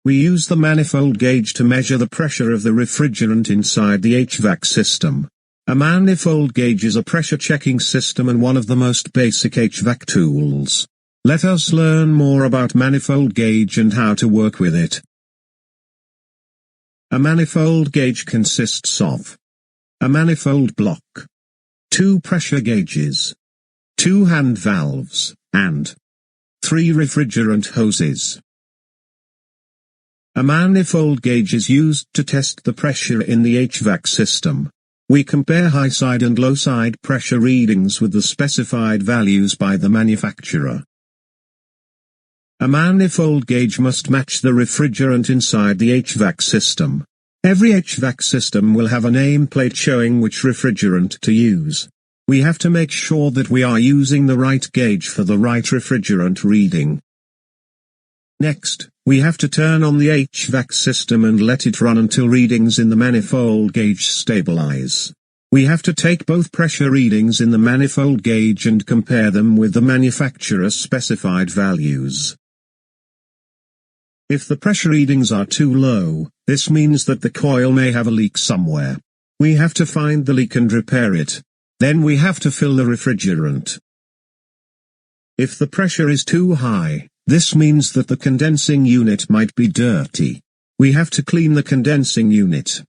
We use the manifold gauge to measure the pressure of the refrigerant inside the HVAC system. A manifold gauge is a pressure checking system and one of the most basic HVAC tools. Let us learn more about manifold gauge and how to work with it. A manifold gauge consists of a manifold block, 2 pressure gauges, 2 hand valves, and 3 refrigerant hoses. A manifold gauge is used to test the pressure in the HVAC system. We compare high side and low side pressure readings with the specified values by the manufacturer. A manifold gauge must match the refrigerant inside the HVAC system. Every HVAC system will have a nameplate showing which refrigerant to use. We have to make sure that we are using the right gauge for the right refrigerant reading. Next, we have to turn on the HVAC system and let it run until readings in the manifold gauge stabilize. We have to take both pressure readings in the manifold gauge and compare them with the manufacturer's specified values. If the pressure readings are too low, this means that the coil may have a leak somewhere. We have to find the leak and repair it. Then we have to fill the refrigerant. If the pressure is too high, this means that the condensing unit might be dirty. We have to clean the condensing unit.